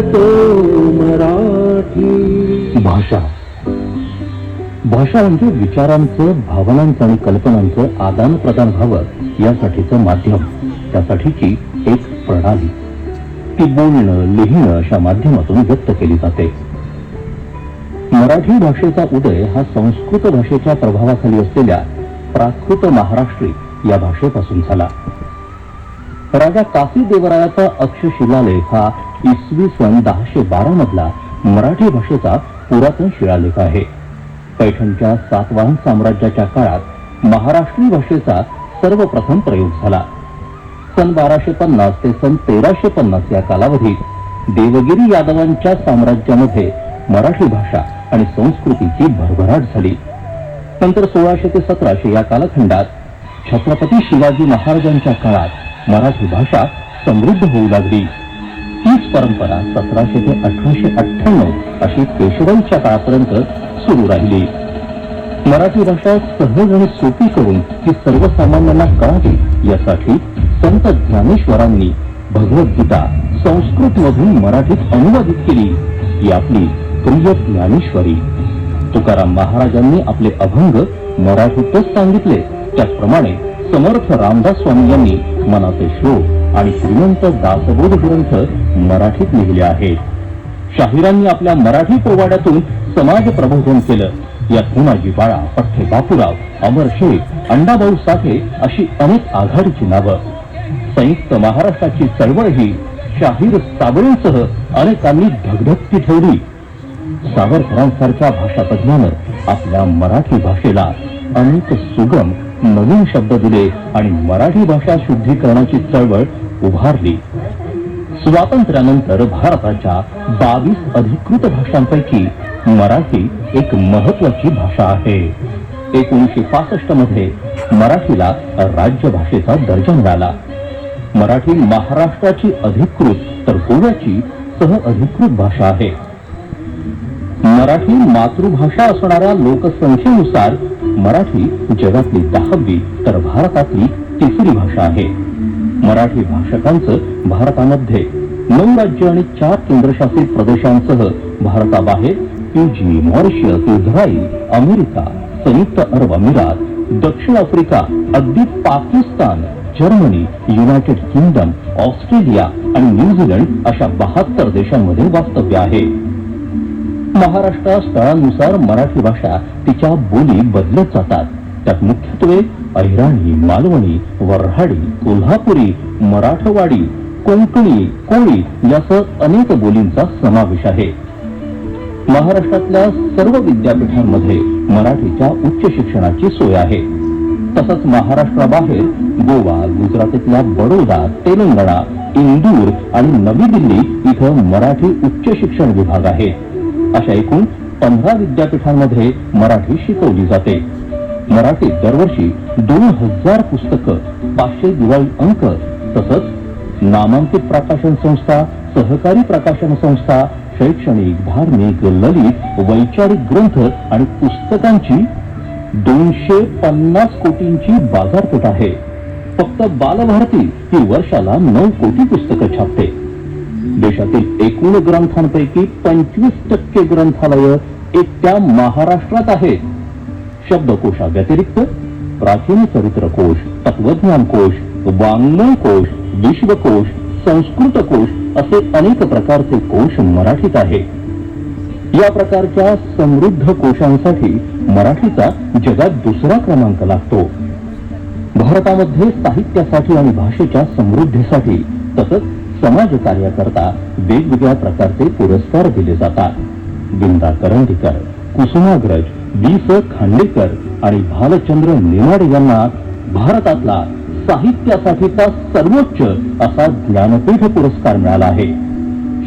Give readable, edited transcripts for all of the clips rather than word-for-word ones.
बोलतो मराठी. भाषा म्हणजे विचारांचं, भावनांचं आणि कल्पनांचं आदान प्रदान व्हावं यासाठीचं माध्यम, त्यासाठीची एक प्रणाली. ती बोलणं, लिहिणं अशा माध्यमातून व्यक्त केली जाते. मराठी भाषेचा उदय हा संस्कृत भाषेच्या प्रभावाखाली असलेल्या प्राकृत महाराष्ट्री या भाषेपासून झाला. राजा कासी देवरायाचा अक्षशिलालेख हा इसवी सन 1012 मधला मराठी भाषेचा पुरातन शिलालेख आहे. पैठणच्या सातवाहन साम्राज्याच्या काळात महाराष्ट्री भाषेचा सर्वप्रथम प्रयोग झाला. सन 1250 ते सन 1350 या कालावधीत देवगिरी यादवांच्या साम्राज्यामध्ये मराठी भाषा आणि संस्कृतीची भरभराट झाली. नंतर 1600 ते 1700 या कालखंडात छत्रपती शिवाजी महाराजांच्या काळात मराठी भाषा समृद्ध होऊ लागली. हीच परंपरा 1700 ते 1898 अशी पेशवाईच्या काळापर्यंत सुरू राहिली. मराठी भाषा सहज आणि सोपी करून ती सर्वसामान्यांना कळावी यासाठी संत ज्ञानेश्वरांनी भगवद्गीता संस्कृत मधून मराठीत अनुवादित केली. ही आपली प्रिय ज्ञानेश्वरी. तुकाराम महाराजांनी आपले अभंग मराठीतच सांगितले. त्याचप्रमाणे समर्थ रामदास स्वामी यांनी मनाचे श्लोक आणि श्रीमंत दासबोध ग्रंथ मराठीत लिहिले आहेत. शाहिरांनी आपल्या मराठी पोवाड्यातून समाज प्रबोधन केलं. यात हुनाजी बाळा, पठ्ठे बापूराव, अमर शेख, अण्णाभाऊ साठे अशी अनेक आघाडीची नावं. संयुक्त महाराष्ट्राची चळवळ ही शाहीर साबळेंसह अनेकांनी धगधगती ठेवली. सावरकरांसारख्या भाषातज्ञानं आपल्या मराठी भाषेला अनेक सुगम नवीन शब्द दिले आणि मराठी भाषा शुद्धीकरणाची चळवळ उभारली. स्वातंत्र्यानंतर भारताच्या 22 अधिकृत भाषांपैकी मराठी एक महत्वाची भाषा आहे. 1965 मध्ये मराठीला राज्यभाषेचा दर्जा मिळाला. मराठी महाराष्ट्राची अधिकृत तर गोव्याची सह अधिकृत भाषा आहे. मराठी मातृभाषा असणाऱ्या लोकसंख्येनुसार मराठी जगातली 10वी तर भारतातली 3री भाषा आहे. मराठी भाषकांचं भारतामध्ये 9 राज्य आणि 4 केंद्रशासित प्रदेशांसह भारताबाहेर फिजी, मॉरिशस, इस्रायल, अमेरिका, संयुक्त अरब अमिरात, दक्षिण आफ्रिका, अगदी Pakistan, Germany, United kingdom, Australia आणि न्यूझीलंड अशा 72 देशांमध्ये वास्तव्य आहे. महाराष्ट्रात स्थळानुसार मराठी भाषा तिच्या बोली बदलत जातात. त्यात मुख्यत्वे अहिराणी, मालवणी, वऱ्हाडी, कोल्हापुरी, मराठवाडी, कोंकणी, कोळी यासह अनेक बोलींचा समावेश आहे. महाराष्ट्रातल्या सर्व विद्यापीठांमध्ये मराठीच्या उच्च शिक्षणाची सोय आहे. तसंच महाराष्ट्राबाहेर गोवा, गुजरातीतल्या बडोदा, तेलंगणा, इंदूर आणि नवी दिल्ली इथं मराठी उच्च शिक्षण विभाग आहे. अशा एकूण 15 विद्यापीठांमध्ये मराठी शिकवली जाते. मराठीत दरवर्षी 2000 पुस्तकं, 500 दिवाळी अंक तसंच नामांकित प्रकाशन संस्था, सहकारी प्रकाशन संस्था, शैक्षणिक, धार्मिक, ललित, वैचारिक ग्रंथ आणि पुस्तकांची 250 कोटींची बाजारपेठ आहे. फक्त बालभारती ही वर्षाला 9 कोटी पुस्तकं छापते. देशातील एकूण ग्रंथांपैकी 25% ग्रंथालय एकट्या महाराष्ट्रात आहेत. शब्दकोशाव्यतिरिक्त प्राचीन चरित्रकोश, तत्वज्ञान कोश, वाङ्मय कोश, विश्वकोश, संस्कृत कोश असे अनेक प्रकारचे कोश मराठीत आहेत. या प्रकारच्या समृद्ध कोशांसाठी मराठीचा जगात 2रा क्रमांक लागतो. भारतामध्ये साहित्यासाठी आणि भाषेच्या समृद्धीसाठी तसंच समाज कार्याकरता वेगवेगळ्या प्रकारचे पुरस्कार दिले जातात. विंदा करंदीकर, कुसुमाग्रज, वि.स. खांडेकर आणि भालचंद्र नेमाडे यांना भारतातला साहित्यासाठीचा सर्वोच्च असा ज्ञानपीठ पुरस्कार मिळाला आहे.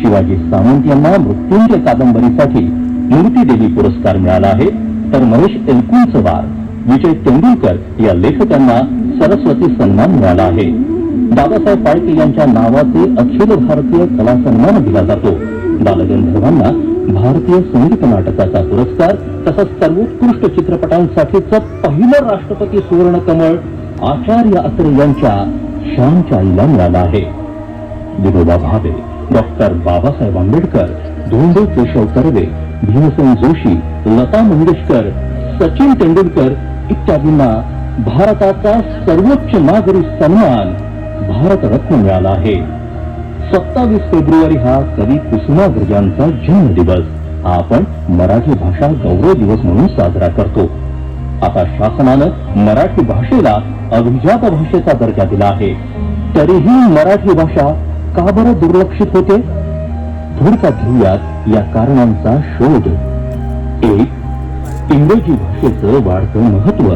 शिवाजी सामंत यांना मृत्युंजय कादंबरीसाठी मूर्तीदेवी पुरस्कार मिळाला आहे. तर महेश एलकुंचवार, विजय तेंडुलकर या लेखकांना सरस्वती सन्मान मिळाला आहे. दादासाहेब फाळके यांच्या नावाचे अखिल भारतीय कला सन्मान दिला जातो. बालगंधर्वांना भारतीय संगीत नाटकाचा पुरस्कार तसंच सर्वोत्कृष्ट चित्रपटांसाठीचं पहिलं राष्ट्रपती सुवर्ण कमळ आचार्य अत्रे यांच्या शानच्या आईला मिळाला आहे. विनोबा भावे, डॉक्टर बाबासाहेब आंबेडकर, धोंडो केशव कर्वे, भीमसेन जोशी, लता मंगेशकर, सचिन तेंडुलकर इत्यादींना भारताचा सर्वोच्च नागरी सन्मान भारतरत्न मिळाला आहे. 27 फेब्रुवारी हा कवी कुसुमाग्रज यांचा जन्मदिवस हा आपण मराठी भाषा गौरव दिवस म्हणून साजरा करतो. आता शासनानं मराठी भाषेला अभिजात भाषेचा दर्जा दिला आहे. तरीही मराठी भाषा का बरं दुर्लक्षित होते? थोडक्यात घेऊयात या कारणांचा शोध. 1. इंग्रजी भाषेचं वाढतं महत्व.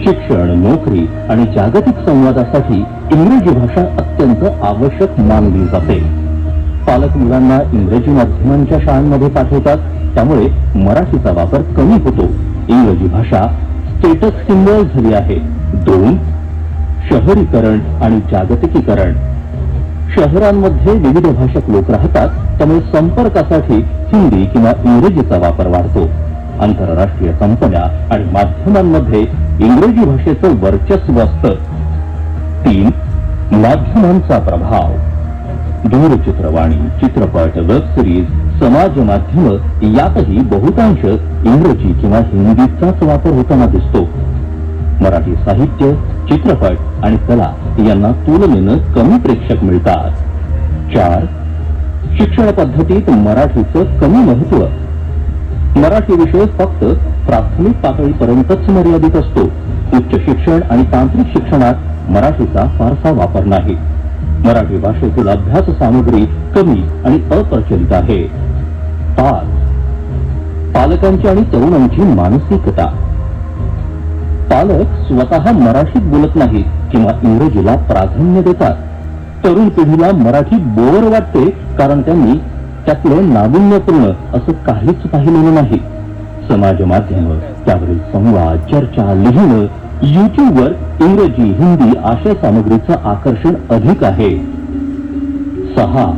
शिक्षण, नोकरी आणि जागतिक संवादासाठी इंग्रजी भाषा अत्यंत आवश्यक मानली जाते. पालक मुलांना इंग्रजी माध्यमांच्या शाळांमध्ये पाठवतात, त्यामुळे मराठीचा वापर कमी होतो. इंग्रजी भाषा स्टेटस सिम्बॉल झाली आहे. 2. शहरीकरण आणि जागतिकीकरण. शहरांमध्ये विविध भाषक लोक राहतात, त्यामुळे संपर्कासाठी हिंदी किंवा इंग्रजीचा वापर वाढतो. आंतरराष्ट्रीय कंपन्या आणि माध्यमांमध्ये इंग्रजी भाषेचं वर्चस्व असतं. 3. माध्यमांचा प्रभाव. दूरचित्रवाणी, चित्रपट, वेब सिरीज, समाज माध्यम यातही बहुतांश इंग्रजी किंवा हिंदीचाच वापर होताना दिसतो. मराठी साहित्य, चित्रपट आणि कला यांना तुलनेनं कमी प्रेक्षक मिळतात. 4. शिक्षण पद्धतीत मराठीचं कमी महत्व. मराठी विषय फक्त प्राथमिक पातळीपर्यंतच मर्यादित असतो. उच्च शिक्षण आणि तांत्रिक शिक्षणात मराठीचा फारसा वापर नाही. मराठी भाषेतील अभ्यास सामग्री कमी आणि अप्रचलित आहे. 5. पालकांची आणि तरुणांची मानसिकता. पालक स्वतः मराठीत बोलत नाहीत किंवा इंग्रजीला प्राधान्य देतात. तरुण पिढीला मराठी बोर वाटते, कारण त्यांनी त्यातलं नाविन्यपूर्ण असं काहीच पाहिलेलं नाही. समाज माध्यम, त्यावरील संवाद, चर्चा, लिहिणं, युट्यूबवर इंग्रजी, हिंदी आशय सामग्रीचं आकर्षण अधिक आहे. 6.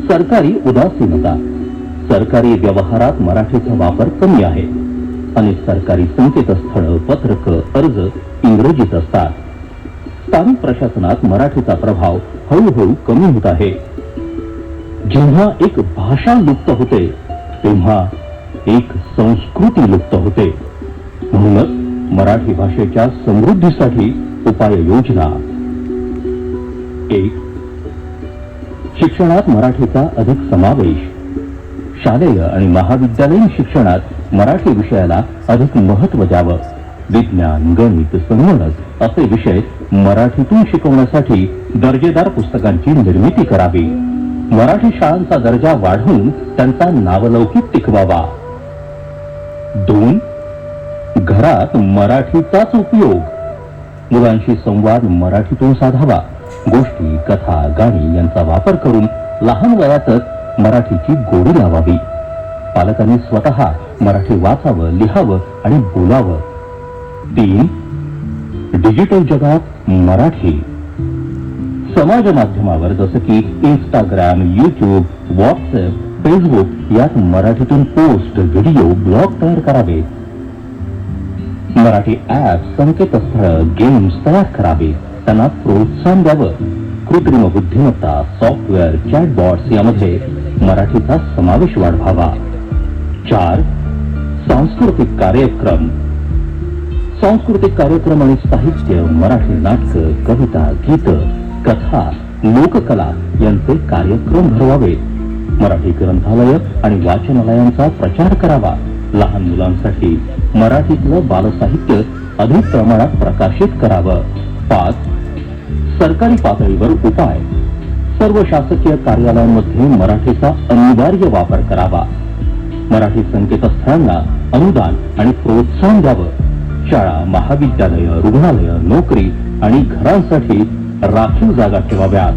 सरकारी उदासीनता. सरकारी व्यवहारात मराठीचा वापर कमी आहे. अनेक सरकारी संकेतस्थळ, पत्रक, अर्ज इंग्रजीत असतात. स्थानिक प्रशासनात मराठीचा प्रभाव हळूहळू कमी होत आहे. जेव्हा एक भाषा लुप्त होते, तेव्हा एक संस्कृती लुप्त होते. म्हणूनच मराठी भाषेच्या समृद्धीसाठी उपाययोजना. 1. शिक्षणात मराठीचा अधिक समावेश. शालेय आणि महाविद्यालयीन शिक्षणात मराठी विषयाला अधिक महत्त्व द्यावं. विज्ञान, गणित, संगणक असे विषय मराठीतून शिकवण्यासाठी दर्जेदार पुस्तकांची निर्मिती करावी. मराठी शाळांचा दर्जा वाढवून त्यांचा नावलौकिक टिकवावा. 2. घरात मराठीचाच उपयोग. मुलांशी संवाद मराठीतून साधावा. गोष्टी, कथा, गाणी यांचा वापर करून लहान वयातच मराठीची गोडी लावावी. पालकांनी स्वतः मराठी वाचावं, लिहावं आणि बोलावं. 3. डिजिटल जगात मराठी. समाज माध्यमावर जसं की इंस्टाग्राम, युट्यूब, व्हॉट्सअप, फेसबुक यात मराठीतून पोस्ट, व्हिडिओ, ब्लॉग तयार करावे. मराठी ऍप, संकेतस्थळ, गेम्स तयार करावे. त्यांना प्रोत्साहन द्यावं. कृत्रिम बुद्धिमत्ता, सॉफ्टवेअर, चॅटबॉट्स यामध्ये मराठीचा समावेश वाढवावा. 4. सांस्कृतिक कार्यक्रम. सांस्कृतिक कार्यक्रम आणि साहित्य, मराठी नाटकं, कविता, गीत, कथा, लोककला यांचे कार्यक्रम भरवावे. मराठी ग्रंथालय आणि वाचनालयांचा प्रचार करावा. लहान मुलांसाठी मराठीतलं बालसाहित्य अधिक प्रमाणात प्रकाशित करावं. 5. सरकारी पातळीवर उपाय. सर्व शासकीय कार्यालयांमध्ये मराठीचा अनिवार्य वापर करावा. मराठी संकेतस्थळांना अनुदान आणि प्रोत्साहन द्यावं. शाळा, महाविद्यालय, रुग्णालय, नोकरी आणि घरांसाठी राखीव जागा ठेवाव्यात.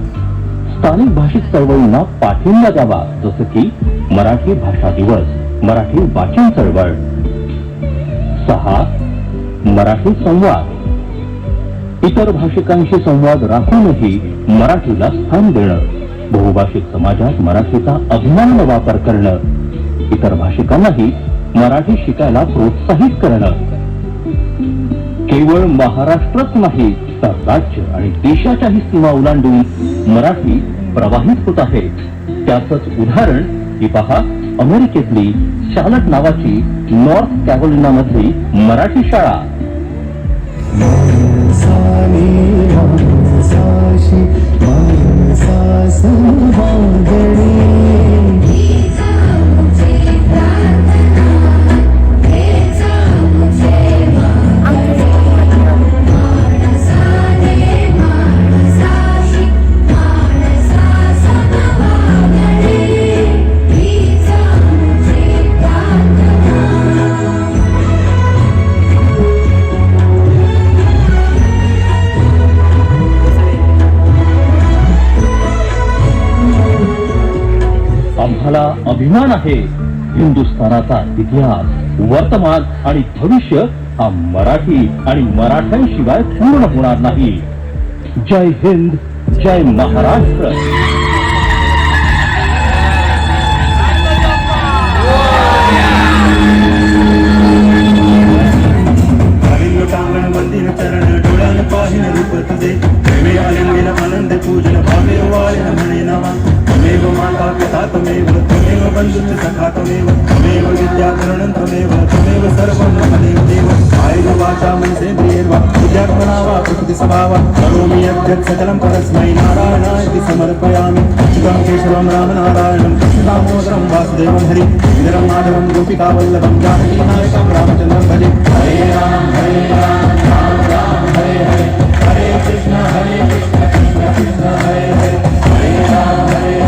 स्थानिक भाषिक चळवळींना पाठिंबा द्यावा, जसं की मराठी भाषा दिवस, मराठी वाचन चळवळ. 6. मराठी संवाद. इतर भाषिकांशी संवाद राखूनही मराठीला स्थान देणं. बहुभाषिक समाजात मराठीचा अभिमानानं वापर करणं. इतर भाषिकांनाही मराठी शिकायला प्रोत्साहित करणं. केवळ महाराष्ट्रच नाही तर राज्य आणि देशाच्याही सीमा ओलांडून मराठी प्रवाहित होत आहे. त्याचंच उदाहरण ही पहा, अमेरिकेतली चालक नावाची नॉर्थ कॅरोलिना मधली मराठी शाळा. आम्हाला अभिमान आहे, हिंदुस्थानाचा इतिहास, वर्तमान आणि भविष्य हा मराठी आणि मराठ्यांशिवाय पूर्ण होणार नाही. जय हिंद, जय महाराष्ट्र. मंदिर चरण डोळ्यान पाहिन रूप तुझे, प्रेमे आलिंगन आनंद पूजन भावे वाळिन म्हणे नावा. त्वमेव माता पिता त्वमेव, त्वमेव बंधुश्च सखा त्वमेव, त्वमेव विद्याकरणं त्वमेव, त्वमेव सर्वं मम देव. कायेन वाचा मनसेन्द्रियैर्वा बुद्ध्यात्मना वा प्रकृति स्वभावा करोमि यद्यत् सकलं परस्मै नारायणाय समर्पयामि. अच्युतं केशवं रामनारायणं कृष्णदामोदरं वासुदेवं हरि गिरिधरं माधवं गोपिकावल्लभं जानकीनायकं रामचन्द्रं भजे. हरे राम हरे राम राम राम हरे हरे, हरे कृष्ण कृष्ण कृष्ण हरे हरे, हरे राम राम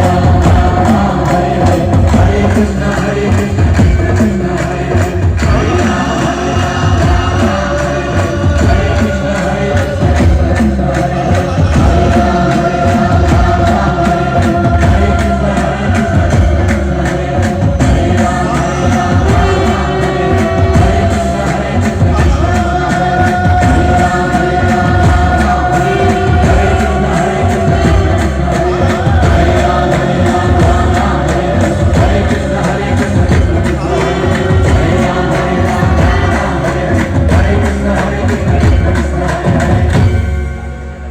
राम हरे हरे, हरे कृष्ण कृष्ण कृष्ण हरे हरे, हरे राम राम राम हरे हरे, हरे कृष्ण कृष्ण कृष्ण हरे हरे, हरे राम राम राम हरे हरे, हरे कृष्ण कृष्ण कृष्ण हरे हरे, हरे राम राम राम हरे हरे, हरे कृष्ण कृष्ण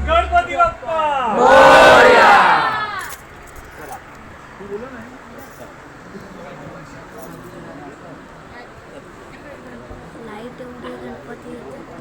गणपती बाप्पा लाईट एवढी गणपती येतात.